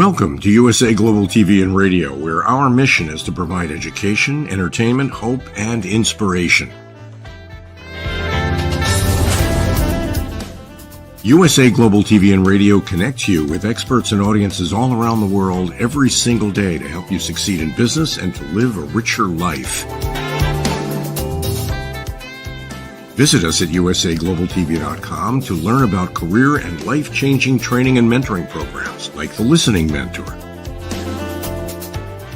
Welcome to USA Global TV and Radio, where our mission is to provide education, entertainment, hope, and inspiration. USA Global TV and Radio connects you with experts and audiences all around the world every single day to help you succeed in business and to live a richer life. Visit us at usaglobaltv.com to learn about career and life-changing training and mentoring programs like the Listening Mentor.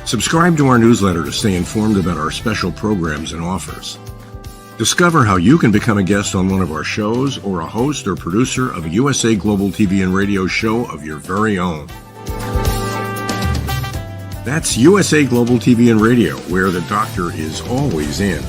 Subscribe to our newsletter to stay informed about our special programs and offers. Discover how you can become a guest on one of our shows or a host or producer of a USA Global TV and Radio show of your very own. That's USA Global TV and Radio, where the doctor is always in.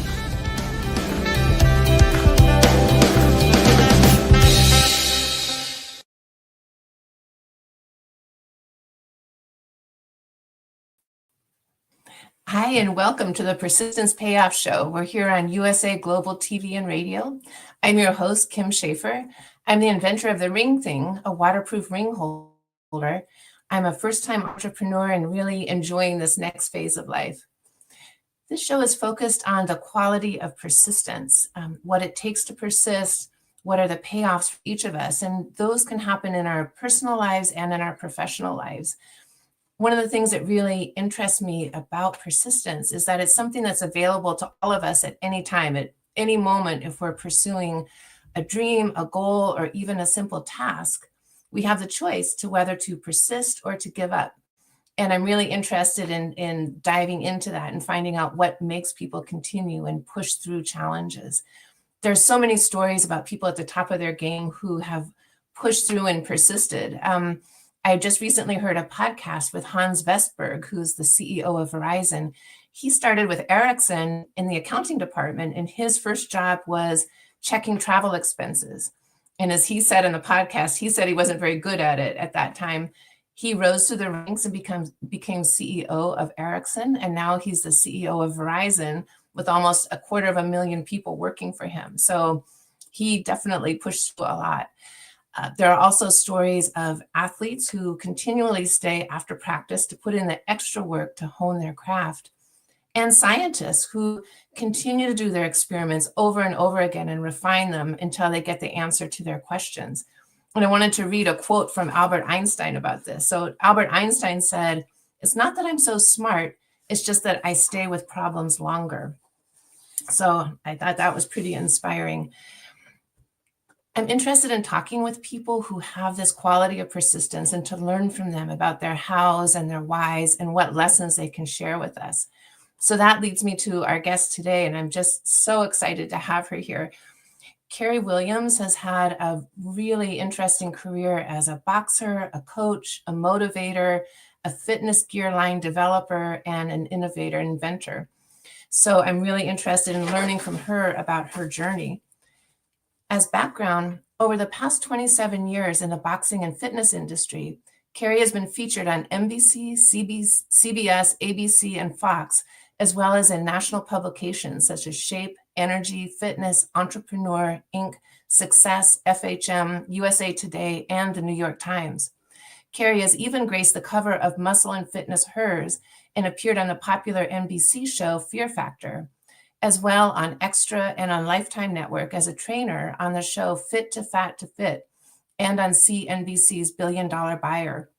Hi, and welcome to the Persistence Payoff Show. We're here on USA Global TV and Radio. I'm your host, Kim SCHAFER. I'm the inventor of the Ring Thing, a waterproof ring holder. I'm a first-time entrepreneur and really enjoying this next phase of life. This show is focused on the quality of persistence, what it takes to persist, what are the payoffs for each of us, and those can happen in our personal lives and in our professional lives. One of the things that really interests me about persistence is that it's something that's available to all of us at any time, at any moment. If we're pursuing a dream, a goal, or even a simple task, we have the choice to whether to persist or to give up. And I'm really interested in diving into that and finding out what makes people continue and push through challenges. There's so many stories about people at the top of their game who have pushed through and persisted. I just recently heard a podcast with Hans Vestberg, who's the CEO of Verizon. He started with Ericsson in the accounting department, and his first job was checking travel expenses. And as he said in the podcast, he said he wasn't very good at it at that time. He rose through the ranks and became CEO of Ericsson, and now he's the CEO of Verizon with almost 250,000 people working for him. So he definitely pushed through a lot. There are also stories of athletes who continually stay after practice to put in the extra work to hone their craft, and scientists who continue to do their experiments over and over again and refine them until they get the answer to their questions. And I wanted to read a quote from Albert Einstein about this. So Albert Einstein said, "It's not that I'm so smart, it's just that I stay with problems longer." So I thought that was pretty inspiring. I'm interested in talking with people who have this quality of persistence and to learn from them about their hows and their whys and what lessons they can share with us. So that leads me to our guest today, and I'm just so excited to have her here. Cary.Williams has had a really interesting career as a boxer, a coach, a motivator, a fitness gear line developer, and an innovator, inventor. So I'm really interested in learning from her about her journey. As background, over the past 27 years in the boxing and fitness industry, Cary has been featured on NBC, CBS, ABC, and Fox, as well as in national publications such as Shape, Energy, Fitness, Entrepreneur, Inc., Success, FHM, USA Today, and the New York Times. Cary has even graced the cover of Muscle and Fitness Hers and appeared on the popular NBC show Fear Factor, as well on Extra and on Lifetime Network as a trainer on the show Fit to Fat to Fit, and on CNBC's Billion Dollar Buyer.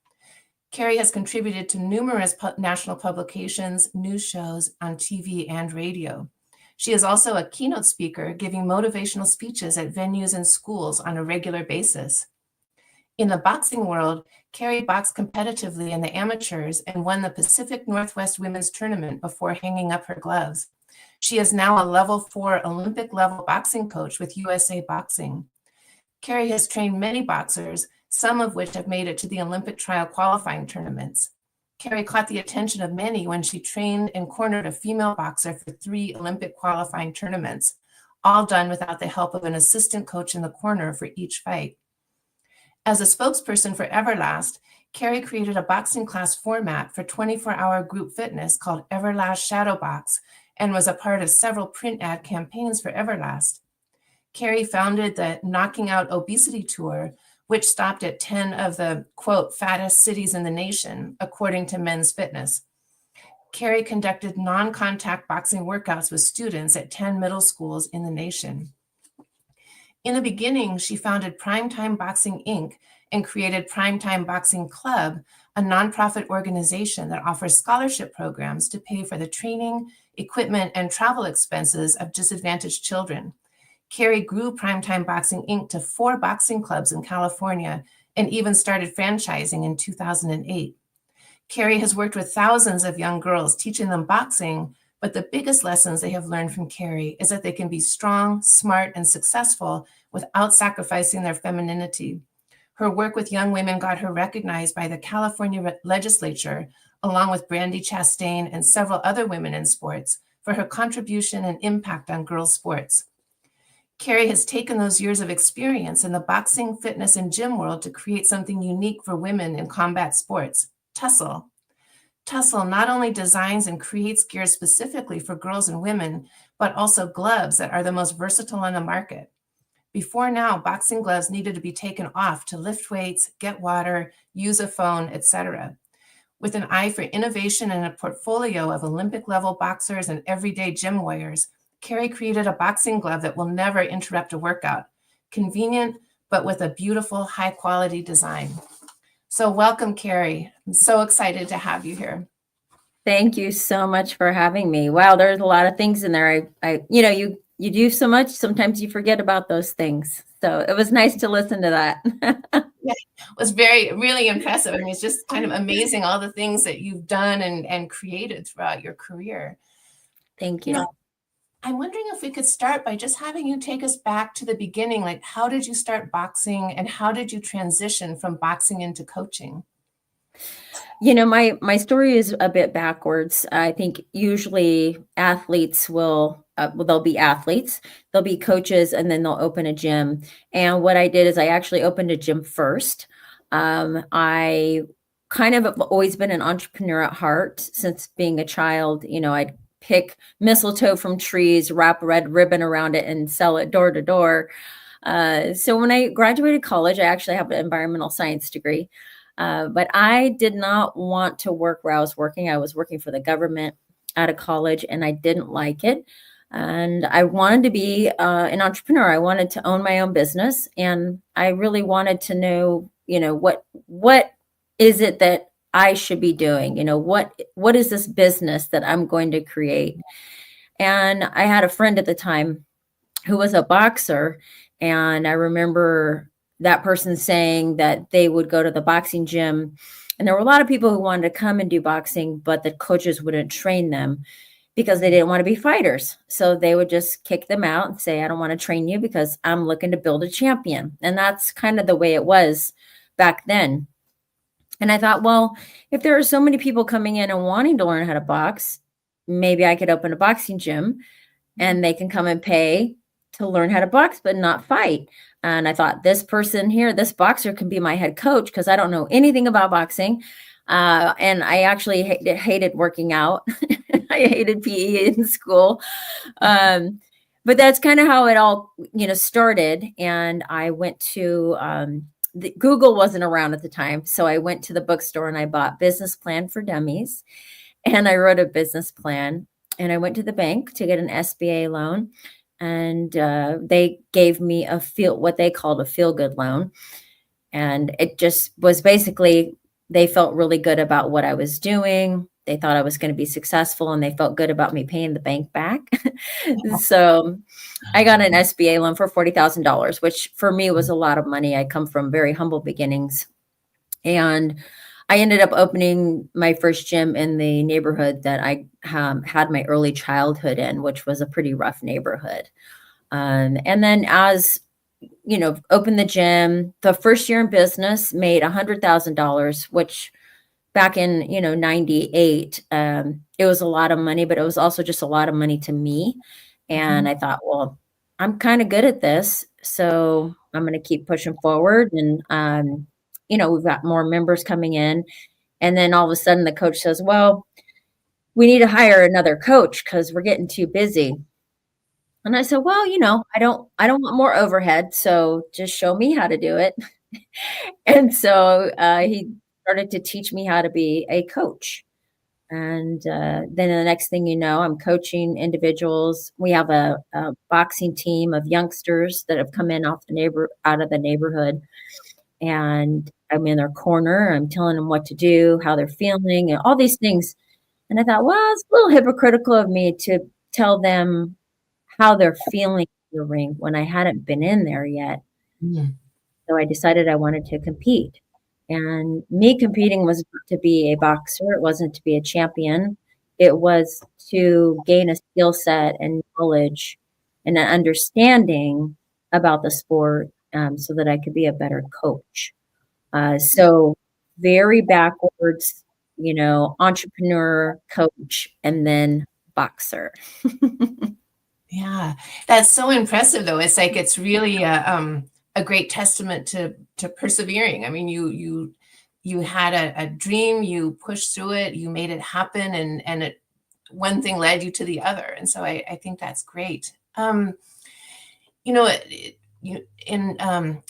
Cary has contributed to numerous national publications, news shows on TV and radio. She is also a keynote speaker giving motivational speeches at venues and schools on a regular basis. In the boxing world, Cary boxed competitively in the amateurs and won the Pacific Northwest Women's Tournament before hanging up her gloves. She is now a level 4 Olympic level boxing coach with USA Boxing. Cary has trained many boxers, some of which have made it to the Olympic trial qualifying tournaments. Cary caught the attention of many when she trained and cornered a female boxer for 3 Olympic qualifying tournaments, all done without the help of an assistant coach in the corner for each fight. As a spokesperson for Everlast, Cary created a boxing class format for 24-hour group fitness called Everlast Shadowbox, and was a part of several print ad campaigns for Everlast. Cary founded the Knocking Out Obesity Tour, which stopped at 10 of the, quote, fattest cities in the nation, according to Men's Fitness. Cary conducted non-contact boxing workouts with students at 10 middle schools in the nation. In the beginning, she founded Primetime Boxing Inc. and created Primetime Boxing Club, a nonprofit organization that offers scholarship programs to pay for the training, equipment, and travel expenses of disadvantaged children. Cary grew Primetime Boxing Inc. to 4 boxing clubs in California and even started franchising in 2008. Cary has worked with thousands of young girls, teaching them boxing, but the biggest lessons they have learned from Cary is that they can be strong, smart, and successful without sacrificing their femininity. Her work with young women got her recognized by the California legislature, along with Brandi Chastain and several other women in sports, for her contribution and impact on girls' sports. Cary has taken those years of experience in the boxing, fitness, and gym world to create something unique for women in combat sports, Tussle. Tussle not only designs and creates gear specifically for girls and women, but also gloves that are the most versatile on the market. Before now, boxing gloves needed to be taken off to lift weights, get water, use a phone, etc. With an eye for innovation and a portfolio of Olympic-level boxers and everyday gym warriors, Cary created a boxing glove that will never interrupt a workout. Convenient, but with a beautiful, high-quality design. So welcome, Cary. I'm so excited to have you here. Thank you so much for having me. Wow, there's a lot of things in there. You do so much, sometimes you forget about those things. So it was nice to listen to that. Yeah, it was really impressive. I mean, it's just kind of amazing all the things that you've done and created throughout your career. Thank you. I'm wondering if we could start by just having you take us back to the beginning. Like, how did you start boxing and how did you transition from boxing into coaching? My story is a bit backwards. I think usually athletes they'll be athletes, they'll be coaches, and then they'll open a gym. And what I did is I actually opened a gym first. I kind of have always been an entrepreneur at heart since being a child. I'd pick mistletoe from trees, wrap red ribbon around it, and sell it door to door. So when I graduated college, I actually have an environmental science degree. But I did not want to work where I was working. I was working for the government out of college, and I didn't like it. And I wanted to be an entrepreneur. I wanted to own my own business, and I really wanted to know, what is it that I should be doing? What is this business that I'm going to create? And I had a friend at the time who was a boxer, and I remember that person saying that they would go to the boxing gym, and there were a lot of people who wanted to come and do boxing, but the coaches wouldn't train them because they didn't want to be fighters. So they would just kick them out and say, I don't want to train you because I'm looking to build a champion. And that's kind of the way it was back then. And I thought, well, if there are so many people coming in and wanting to learn how to box, maybe I could open a boxing gym and they can come and pay to learn how to box, but not fight. And I thought, this person here, this boxer can be my head coach because I don't know anything about boxing. And I actually hated working out. I hated PE in school. But that's kind of how it all, started. And I went to, Google wasn't around at the time. So I went to the bookstore and I bought Business Plan for Dummies. And I wrote a business plan. And I went to the bank to get an SBA loan. And they gave me what they called a feel-good loan. And it just was basically, they felt really good about what I was doing. They thought I was going to be successful, and they felt good about me paying the bank back. So I got an SBA loan for $40,000, which for me was a lot of money. I come from very humble beginnings. And I ended up opening my first gym in the neighborhood that I had my early childhood in, which was a pretty rough neighborhood. And then opened the gym. The first year in business made $100,000, which back in, 98, it was a lot of money, but it was also just a lot of money to me. And I thought, well, I'm kind of good at this, so I'm going to keep pushing forward. And, we've got more members coming in. And then all of a sudden the coach says, well, we need to hire another coach because we're getting too busy. And I said, well, I don't want more overhead. So just show me how to do it. And so he started to teach me how to be a coach. And then the next thing you know, I'm coaching individuals. We have a boxing team of youngsters that have come in out of the neighborhood, and I'm in their corner. I'm telling them what to do, how they're feeling, and all these things. And I thought, well, it's a little hypocritical of me to tell them how they're feeling in the ring when I hadn't been in there yet. Mm. So I decided I wanted to compete. And me competing was to be a boxer. It wasn't to be a champion. It was to gain a skill set and knowledge and an understanding about the sport, so that I could be a better coach. So very backwards, entrepreneur, coach, and then boxer. Yeah, that's so impressive, though. It's like it's really a great testament to persevering. I mean, you had a dream, you pushed through it, you made it happen, and it one thing led you to the other. And so I think that's great. You in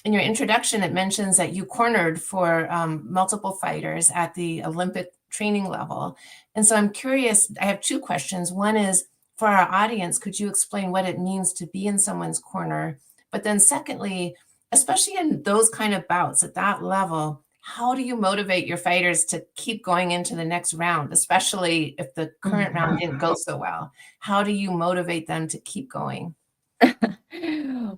your introduction, it mentions that you cornered for multiple fighters at the Olympic training level. And so I'm curious, I have two questions. One is, for our audience, could you explain what it means to be in someone's corner? But then secondly, especially in those kind of bouts at that level, how do you motivate your fighters to keep going into the next round, especially if the current round didn't go so well? How do you motivate them to keep going?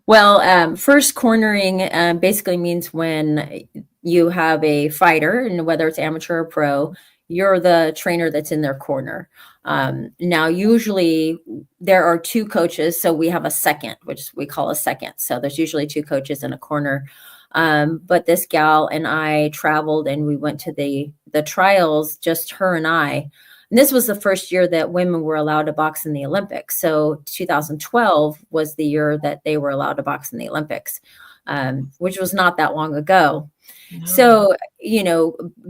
Well, first cornering basically means when you have a fighter, and whether it's amateur or pro, you're the trainer that's in their corner. Now, usually there are two coaches, so we have a second, which we call a second. So there's usually two coaches in a corner. But this gal and I traveled, and we went to the trials, just her and I. And this was the first year that women were allowed to box in the Olympics. So 2012 was the year that they were allowed to box in the Olympics, which was not that long ago. No. So,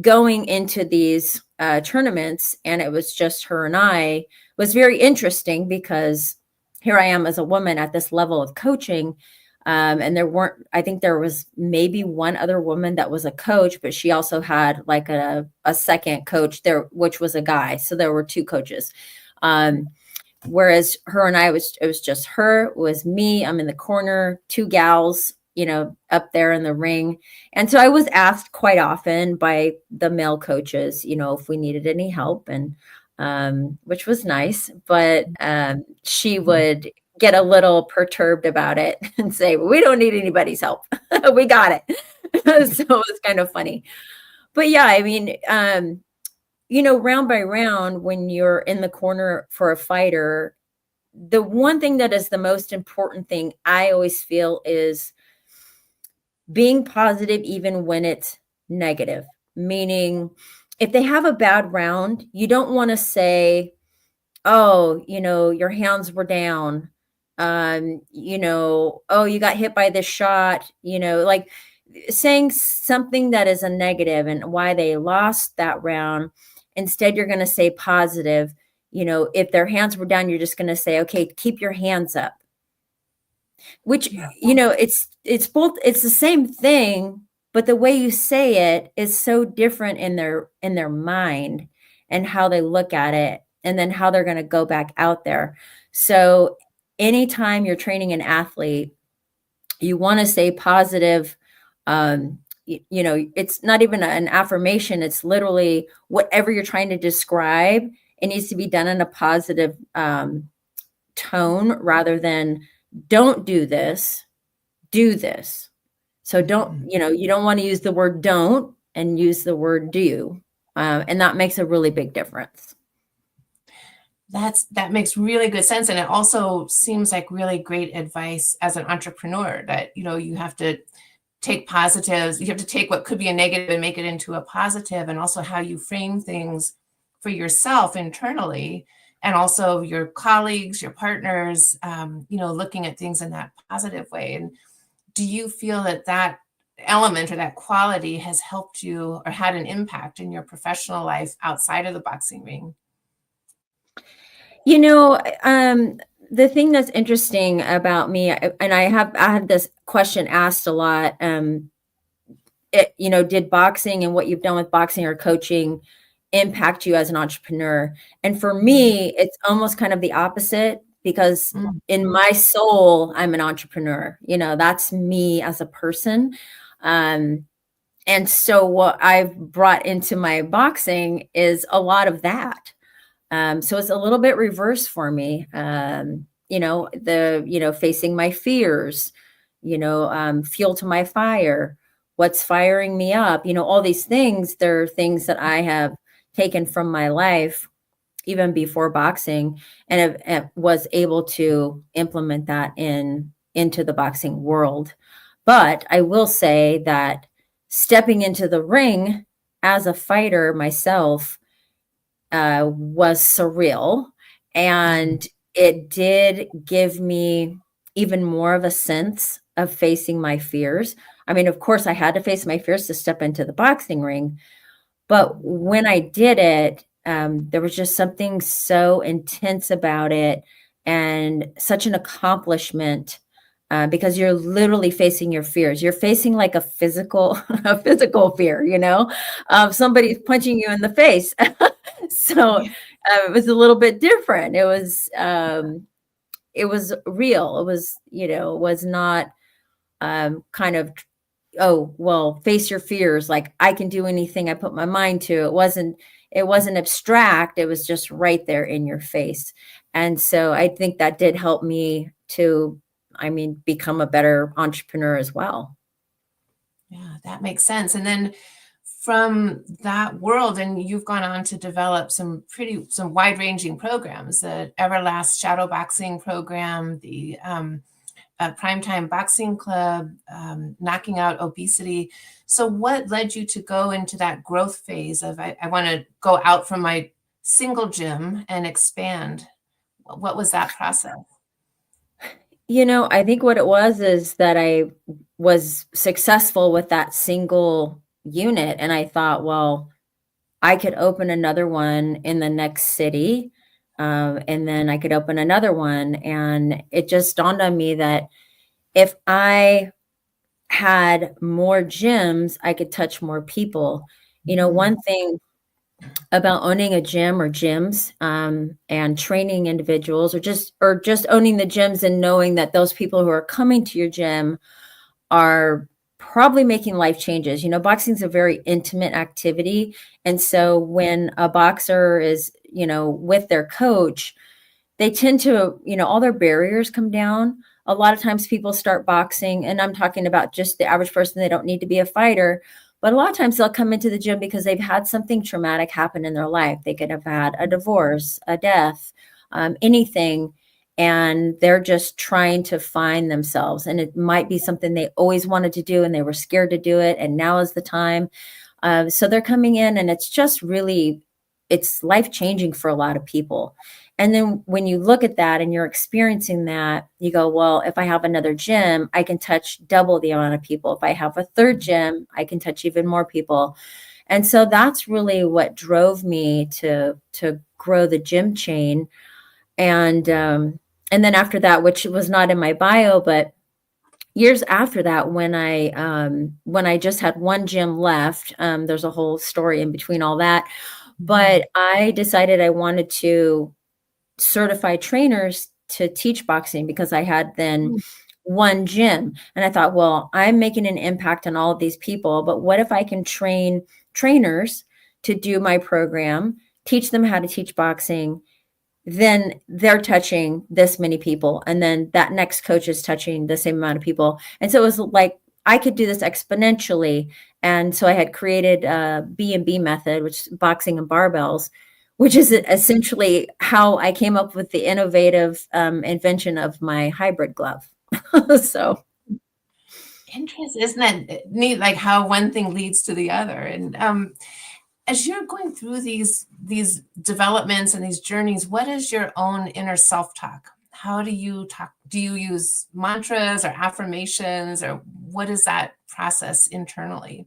going into these tournaments, and it was just her and I, was very interesting, because here I am as a woman at this level of coaching. And I think there was maybe one other woman that was a coach, but she also had like a second coach there, which was a guy. So there were two coaches. Whereas her and I, it was just her, it was me. I'm in the corner, two gals, up there in the ring. And so I was asked quite often by the male coaches, if we needed any help, and which was nice, but she would get a little perturbed about it and say, well, we don't need anybody's help. We got it. So it was kind of funny. But yeah, I mean, round by round, when you're in the corner for a fighter, the one thing that is the most important thing I always feel is being positive, even when it's negative. Meaning, if they have a bad round, you don't want to say, oh, your hands were down. Oh, you got hit by this shot, like saying something that is a negative and why they lost that round. Instead, you're going to say positive. If their hands were down, you're just going to say, okay, keep your hands up. Which, it's both, it's the same thing, but the way you say it is so different in their mind and how they look at it, and then how they're going to go back out there. So anytime you're training an athlete, you want to say positive. It's not even an affirmation. It's literally whatever you're trying to describe. It needs to be done in a positive tone, rather than don't do this, do this. So don't, you don't want to use the word don't and use the word do. And that makes a really big difference. That makes really good sense. And it also seems like really great advice as an entrepreneur, that, you have to take positives. You have to take what could be a negative and make it into a positive, and also how you frame things for yourself internally, and also your colleagues, your partners, looking at things in that positive way. And do you feel that element or that quality has helped you or had an impact in your professional life outside of the boxing ring? The thing that's interesting about me, and I had this question asked a lot, did boxing and what you've done with boxing or coaching impact you as an entrepreneur? And for me, it's almost kind of the opposite, because in my soul, I'm an entrepreneur. That's me as a person. And so what I've brought into my boxing is a lot of that. So it's a little bit reverse for me. Facing my fears, fuel to my fire, what's firing me up, all these things. They're things that I have taken from my life even before boxing, and was able to implement that into the boxing world. But I will say that stepping into the ring as a fighter myself was surreal, and it did give me even more of a sense of facing my fears. I mean, of course, I had to face my fears to step into the boxing ring, but when I did it, there was just something so intense about it, and such an accomplishment. Because you're literally facing your fears. You're facing like a physical fear, of somebody punching you in the face. So it was a little bit different. It was real. It was, it was not kind of, oh, well, face your fears. Like, I can do anything I put my mind to. It wasn't abstract. It was just right there in your face. And so I think that did help me to, become a better entrepreneur as well. Yeah, that makes sense. And then from that world, and you've gone on to develop some wide-ranging programs, the Everlast Shadow Boxing program, the Primetime Boxing Club, Knocking Out Obesity. So what led you to go into that growth phase of, I want to go out from my single gym and expand? What was that process? I think what it was is that I was successful with that single unit. And I thought, well, I could open another one in the next city. And then I could open another one. And it just dawned on me that if I had more gyms, I could touch more people. One thing about owning a gym or gyms, and training individuals, or just owning the gyms and knowing that those people who are coming to your gym are probably making life changes. Boxing is a very intimate activity. And so when a boxer is, with their coach, they tend to, all their barriers come down. A lot of times people start boxing, and I'm talking about just the average person. They don't need to be a fighter. But a lot of times they'll come into the gym because they've had something traumatic happen in their life. They could have had a divorce, a death, anything, and they're just trying to find themselves. And it might be something they always wanted to do and they were scared to do it, and now is the time. So they're coming in, and it's just really, it's life-changing for a lot of people. And then when you look at that and you're experiencing that, you go, well, if I have another gym, I can touch double the amount of people. If I have a third gym, I can touch even more people. And so that's really what drove me to grow the gym chain. And then after that, which was not in my bio, but years after that, when I just had one gym left, there's a whole story in between all that. But I decided I wanted to certify trainers to teach boxing, because I had then one gym. And I thought, well, I'm making an impact on all of these people, but what if I can train trainers to do my program, teach them how to teach boxing, then they're touching this many people, and then that next coach is touching the same amount of people. And so it was like, I could do this exponentially. And so I had created a B&B method, which is boxing and barbells, which is essentially how I came up with the innovative invention of my hybrid glove. So interesting, isn't that neat? Like how one thing leads to the other. And as you're going through these developments and these journeys, what is your own inner self-talk? How do you talk? Do you use mantras or affirmations, or what is that process internally?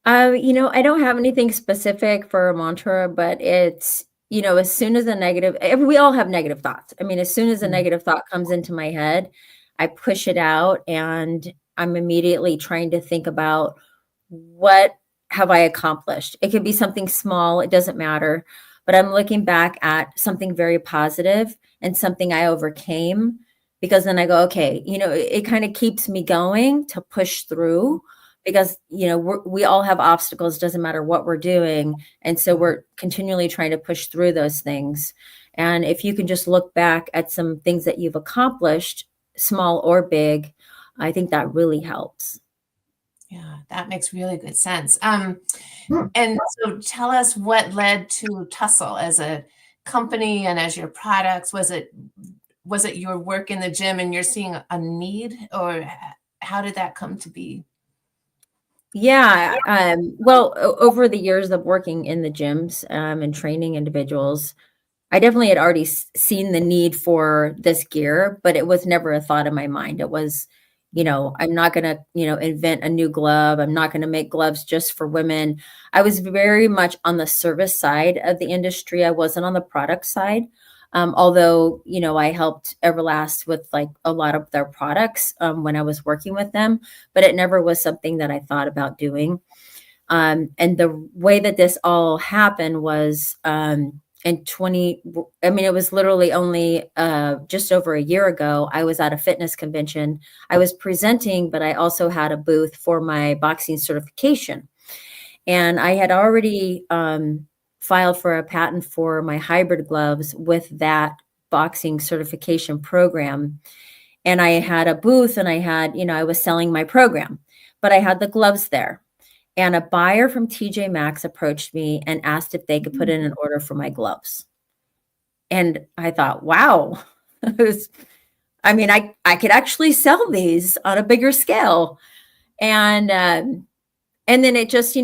I don't have anything specific for a mantra, but it's, as soon as we all have negative thoughts. I mean, as soon as a negative thought comes into my head, I push it out, and I'm immediately trying to think about what have I accomplished? It could be something small, it doesn't matter, but I'm looking back at something very positive and something I overcame, because then I go, okay, it kind of keeps me going to push through, because, we all have obstacles, doesn't matter what we're doing. And so we're continually trying to push through those things. And if you can just look back at some things that you've accomplished, small or big, I think that really helps. Yeah, that makes really good sense. And so tell us what led to Tussle as a company and as your products. Was it your work in the gym and you're seeing a need, or how did that come to be? Yeah. Well, over the years of working in the gyms and training individuals, I definitely had already seen the need for this gear, but it was never a thought in my mind. It was, I'm not going to, invent a new glove. I'm not going to make gloves just for women. I was very much on the service side of the industry. I wasn't on the product side. Although, I helped Everlast with like a lot of their products when I was working with them, but it never was something that I thought about doing. And the way that this all happened was it was literally only just over a year ago. I was at a fitness convention. I was presenting, but I also had a booth for my boxing certification. And I had already filed for a patent for my hybrid gloves with that boxing certification program. And I had a booth and I was selling my program, but I had the gloves there. And a buyer from TJ Maxx approached me and asked if they could put in an order for my gloves. And I thought, wow, I could actually sell these on a bigger scale. And then it just,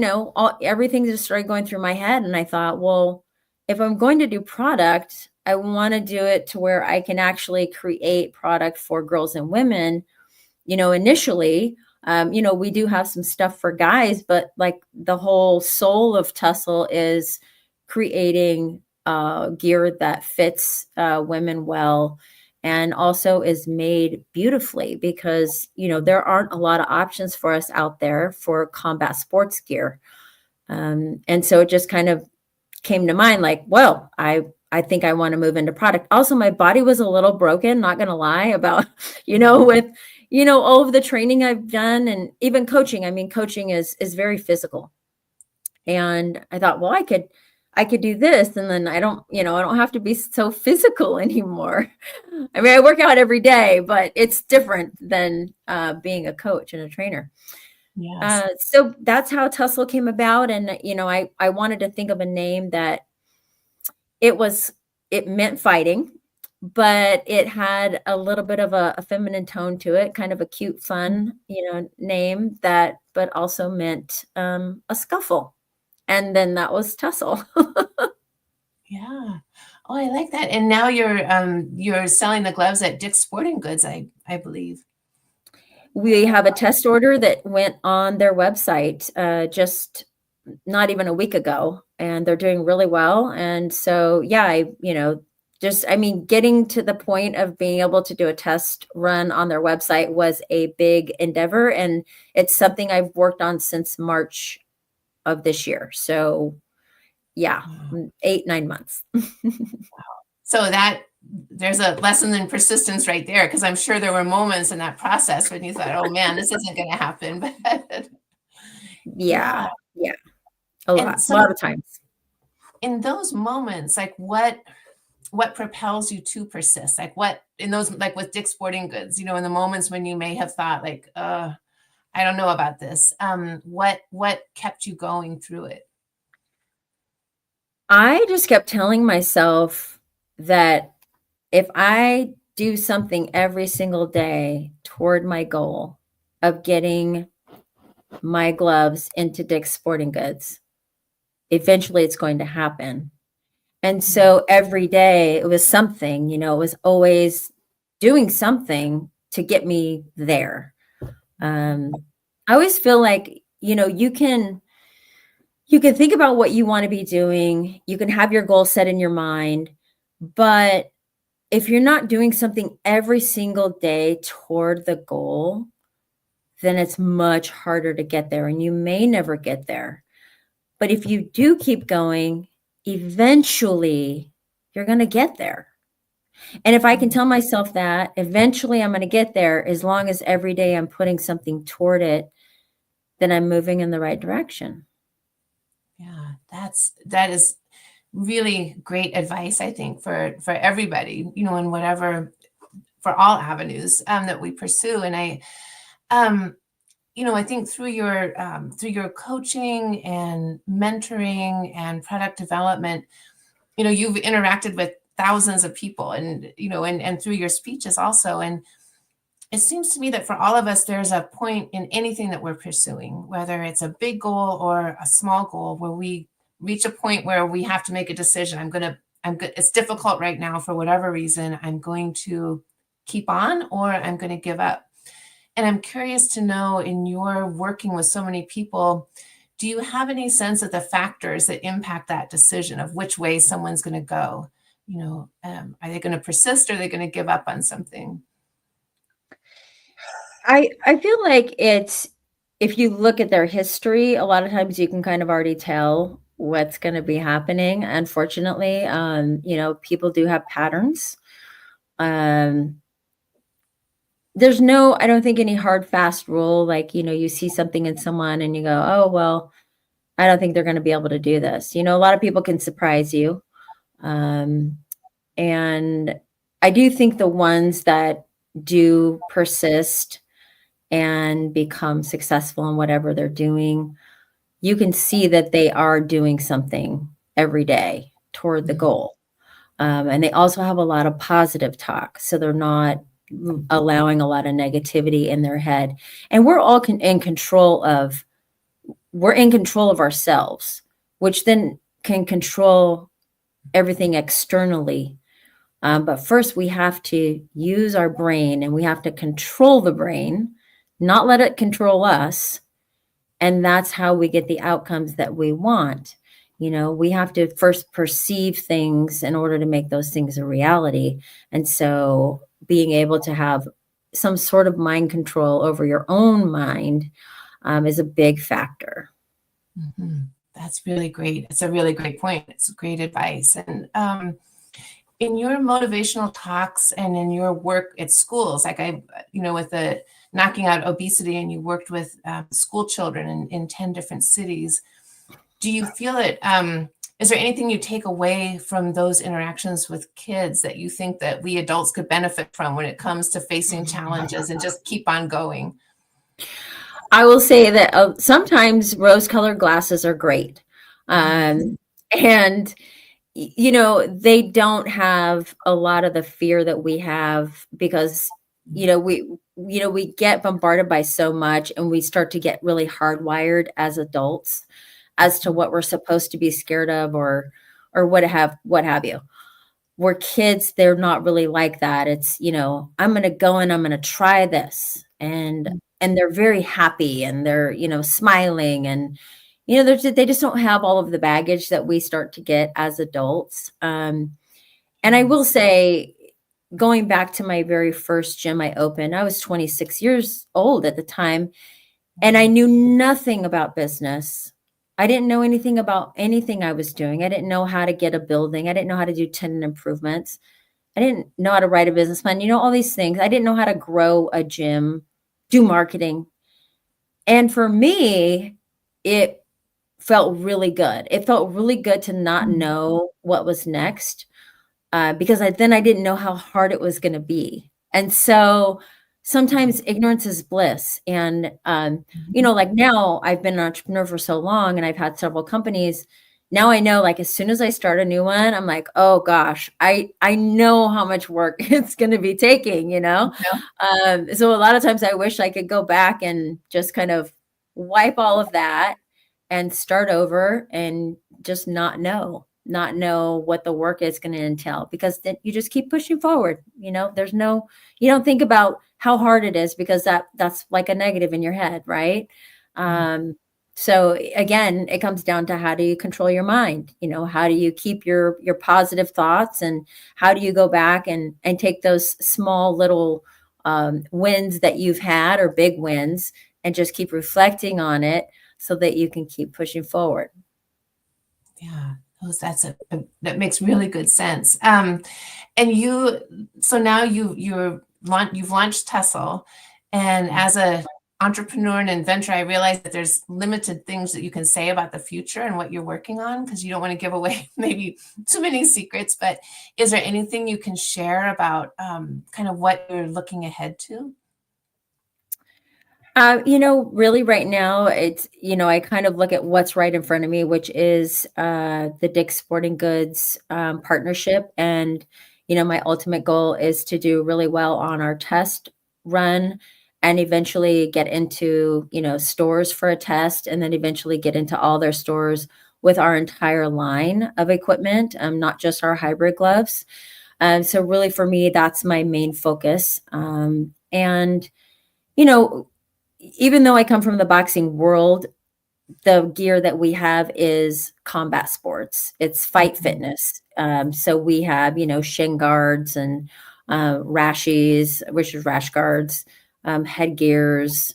everything just started going through my head. And I thought, well, if I'm going to do product, I want to do it to where I can actually create product for girls and women, initially. We do have some stuff for guys, but like the whole soul of Tussle is creating gear that fits women well and also is made beautifully, because, there aren't a lot of options for us out there for combat sports gear. And so it just kind of came to mind like, well, I think I want to move into product. Also, my body was a little broken, not going to lie, about, with, all of the training I've done and even coaching. I mean, coaching is very physical. And I thought, well, I could do this. And then I don't have to be so physical anymore. I mean, I work out every day, but it's different than being a coach and a trainer. Yes. So that's how Tussle came about. And, I wanted to think of a name that it meant fighting, but it had a little bit of a feminine tone to it, kind of a cute, fun, name but also meant a scuffle. And then that was Tussle. Yeah. Oh, I like that. And now you're selling the gloves at Dick's Sporting Goods, I believe. We have a test order that went on their website just not even a week ago, and they're doing really well. And so, yeah, getting to the point of being able to do a test run on their website was a big endeavor. And it's something I've worked on since March of this year. So yeah, 8-9 months. So there's a lesson in persistence right there, because I'm sure there were moments in that process when you thought, oh man, this isn't going to happen. But yeah. A lot of times. In those moments, like what propels you to persist? Like what in those, like with Dick's Sporting Goods, in the moments when you may have thought like, I don't know about this. What kept you going through it? I just kept telling myself that if I do something every single day toward my goal of getting my gloves into Dick's Sporting Goods, eventually it's going to happen. And so every day it was something, it was always doing something to get me there. I always feel like, you can think about what you want to be doing. You can have your goal set in your mind, but if you're not doing something every single day toward the goal, then it's much harder to get there, and you may never get there. But if you do keep going, eventually you're going to get there. And if I can tell myself that eventually I'm going to get there, as long as every day I'm putting something toward it, then I'm moving in the right direction. Yeah, that is really great advice, I think, for everybody, in whatever, for all avenues that we pursue. And I think through your coaching and mentoring and product development, you've interacted with thousands of people, and and through your speeches also. And it seems to me that for all of us, there's a point in anything that we're pursuing, whether it's a big goal or a small goal, where we reach a point where we have to make a decision. It's difficult right now for whatever reason. I'm going to keep on, or I'm going to give up. And I'm curious to know, in your working with so many people, do you have any sense of the factors that impact that decision of which way someone's going to go? Are they going to persist, or are they going to give up on something? I feel like if you look at their history, a lot of times you can kind of already tell what's going to be happening. Unfortunately, people do have patterns. There's I don't think, any hard, fast rule. Like, you see something in someone and you go, oh, well, I don't think they're going to be able to do this. A lot of people can surprise you. And I do think the ones that do persist and become successful in whatever they're doing, you can see that they are doing something every day toward the goal. And they also have a lot of positive talk. So they're not allowing a lot of negativity in their head. And we're all in control of ourselves, which then can control everything externally. But first we have to use our brain, and we have to control the brain, not let it control us. And that's how we get the outcomes that we want. We have to first perceive things in order to make those things a reality. And so being able to have some sort of mind control over your own mind is a big factor. Mm-hmm. That's really great. It's a really great point. It's great advice. And in your motivational talks and in your work at schools, like with the knocking out obesity, and you worked with school children in 10 different cities, do you feel that, is there anything you take away from those interactions with kids that you think that we adults could benefit from when it comes to facing challenges and just keep on going? I will say that sometimes rose-colored glasses are great. And they don't have a lot of the fear that we have, because we get bombarded by so much, and we start to get really hardwired as adults as to what we're supposed to be scared of, or what have you. Where kids, they're not really like that. It's, I'm going to go and I'm going to try this, and they're very happy, and they're, smiling, and they just don't have all of the baggage that we start to get as adults. And I will say, going back to my very first gym I opened, I was 26 years old at the time, and I knew nothing about business. I didn't know anything about anything I was doing. I didn't know how to get a building. I didn't know how to do tenant improvements. I didn't know how to write a business plan, all these things. I didn't know how to grow a gym, do marketing. And for me, it felt really good. It felt really good to not know what was next, because then I didn't know how hard it was going to be. And so sometimes ignorance is bliss. And, like now I've been an entrepreneur for so long, and I've had several companies. Now I know, like, as soon as I start a new one, I'm like, oh gosh, I know how much work it's going to be taking, So a lot of times I wish I could go back and just kind of wipe all of that and start over, and just not know what the work is going to entail, because then you just keep pushing forward. You don't think about how hard it is, because that's like a negative in your head. Right. So again, it comes down to, how do you control your mind? How do you keep your positive thoughts, and how do you go back and take those small little wins that you've had or big wins, and just keep reflecting on it so that you can keep pushing forward. Yeah, that makes really good sense. And so now you've launched Tussle, and as a entrepreneur and inventor, I realize that there's limited things that you can say about the future and what you're working on, because you don't want to give away maybe too many secrets. But is there anything you can share about kind of what you're looking ahead to? Really right now, it's, I kind of look at what's right in front of me, which is the Dick's Sporting Goods partnership. And, my ultimate goal is to do really well on our test run and eventually get into, stores for a test, and then eventually get into all their stores with our entire line of equipment, not just our hybrid gloves. So really for me, that's my main focus. And, even though I come from the boxing world, the gear that we have is combat sports. It's fight fitness. So we have, shin guards and rashies, which is rash guards, headgears,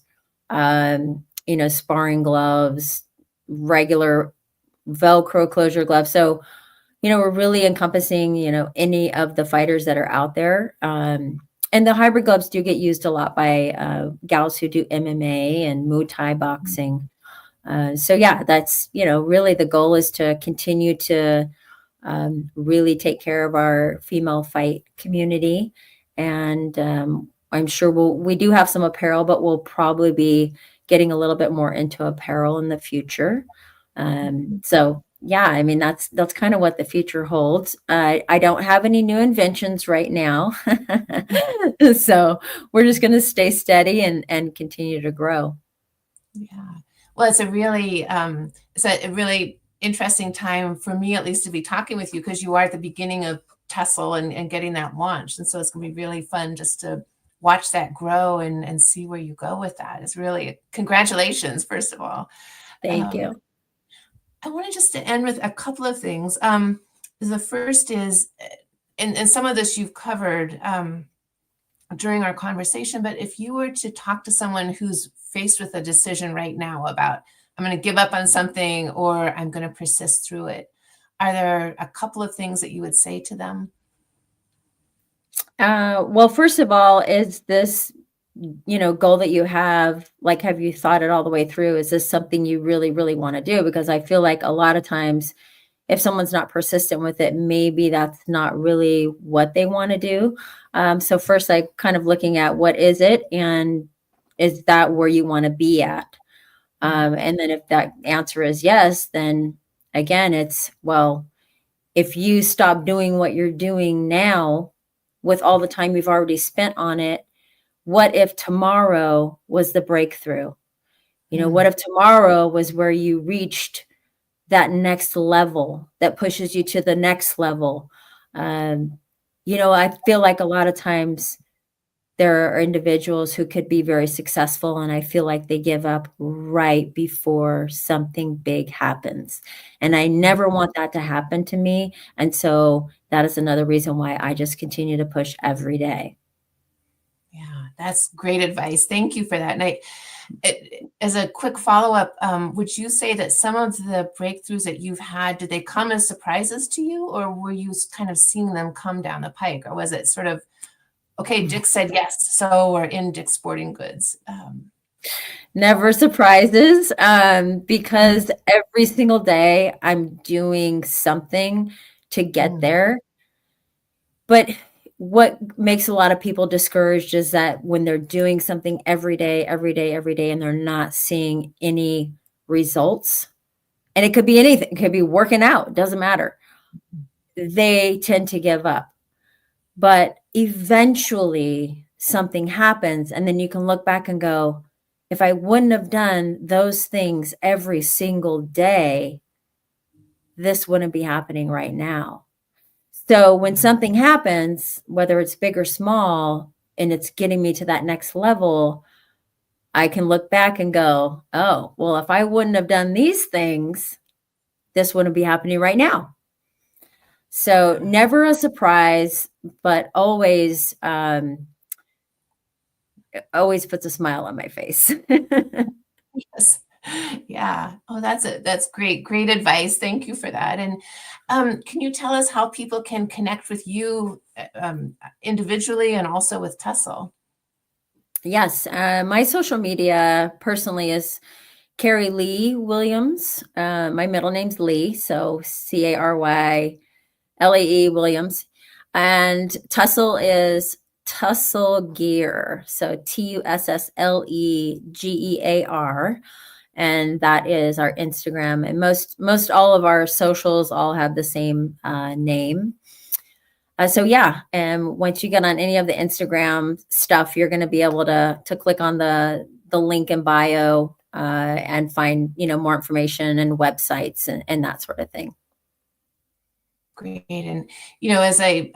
sparring gloves, regular Velcro closure gloves. So, we're really encompassing, any of the fighters that are out there. And the hybrid gloves do get used a lot by gals who do MMA and Muay Thai boxing. So yeah, that's, really the goal is to continue to really take care of our female fight community. And I'm sure we do have some apparel, but we'll probably be getting a little bit more into apparel in the future. So yeah, I mean, that's kind of what the future holds. I don't have any new inventions right now. So we're just going to stay steady and continue to grow. Yeah. Well, it's a really interesting time for me, at least, to be talking with you, because you are at the beginning of Tussle and getting that launched. And so it's going to be really fun just to watch that grow and see where you go with that. It's really, congratulations, first of all. Thank you. I wanted just to end with a couple of things. The first is, and some of this you've covered during our conversation, but if you were to talk to someone who's faced with a decision right now about, I'm going to give up on something or I'm going to persist through it, are there a couple of things that you would say to them? Well, first of all, is this, goal that you have, like, have you thought it all the way through? Is this something you really, really want to do? Because I feel like a lot of times if someone's not persistent with it, maybe that's not really what they want to do. So first, I kind of looking at what is it, and is that where you want to be at? And then if that answer is yes, then again, it's, well, if you stop doing what you're doing now with all the time you've already spent on it, what if tomorrow was the breakthrough? What if tomorrow was where you reached that next level that pushes you to the next level? I feel like a lot of times there are individuals who could be very successful, and I feel like they give up right before something big happens. And I never want that to happen to me. And so that is another reason why I just continue to push every day. Yeah, that's great advice. Thank you for that. And as a quick follow-up, would you say that some of the breakthroughs that you've had, did they come as surprises to you, or were you kind of seeing them come down the pike? Or was it sort of, okay, Dick said yes, so we're in Dick's Sporting Goods? Never surprises, because every single day I'm doing something to get there. But what makes a lot of people discouraged is that when they're doing something every day, and they're not seeing any results, and it could be anything, it could be working out, doesn't matter, they tend to give up. But eventually something happens, and then you can look back and go, if I wouldn't have done those things every single day, this wouldn't be happening right now. So when something happens, whether it's big or small, and it's getting me to that next level, I can look back and go, oh, well, if I wouldn't have done these things, this wouldn't be happening right now. So never a surprise, but always always puts a smile on my face. Yes. Yeah. Oh, that's great. Great advice. Thank you for that. And can you tell us how people can connect with you individually and also with Tussle? Yes, my social media personally is cary.williams. My middle name's Lee, so CARYLAE Williams. And Tussle is Tussle Gear, so TUSSLEGEAR. And that is our Instagram. And most all of our socials all have the same name. So yeah, and once you get on any of the Instagram stuff, you're going to be able to click on the link in bio and find more information and websites and that sort of thing. Great. And as I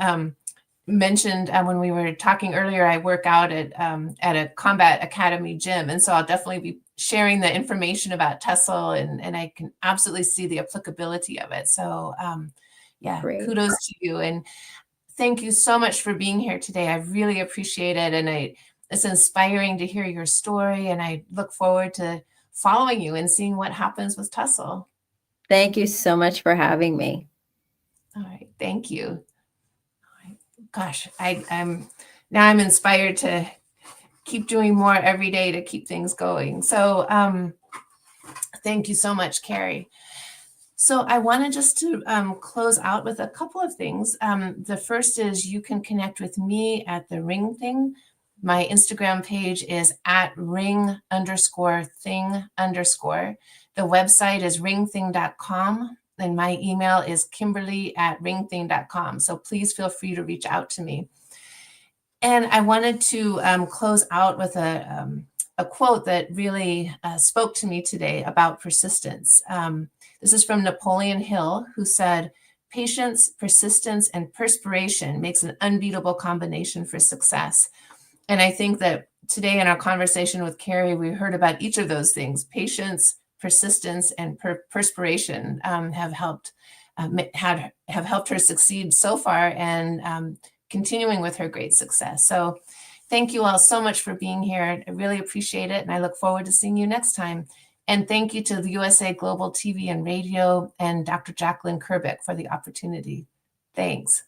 mentioned when we were talking earlier, I work out at a combat academy gym, and so I'll definitely be sharing the information about Tussle, and I can absolutely see the applicability of it. So yeah, Great. Kudos to you, and thank you so much for being here today. I really appreciate it, and it's inspiring to hear your story, and I look forward to following you and seeing what happens with Tussle. Thank you so much for having me. All right, thank you. All right. Gosh, I'm inspired to keep doing more every day to keep things going. So thank you so much, Cary. So I wanted just to close out with a couple of things. The first is you can connect with me at the Ring Thing. My Instagram page is at ring_thing_. The website is ringthing.com. And my email is kimberly@ringthing.com. So please feel free to reach out to me. And I wanted to close out with a quote that really spoke to me today about persistence. This is from Napoleon Hill, who said, "Patience, persistence, and perspiration makes an unbeatable combination for success." And I think that today in our conversation with Cary, we heard about each of those things. Patience, persistence, and perspiration have helped her succeed so far, and continuing with her great success. So thank you all so much for being here. I really appreciate it, and I look forward to seeing you next time. And thank you to the USA Global TV and Radio and Dr. Jacqueline Kerbick for the opportunity. Thanks.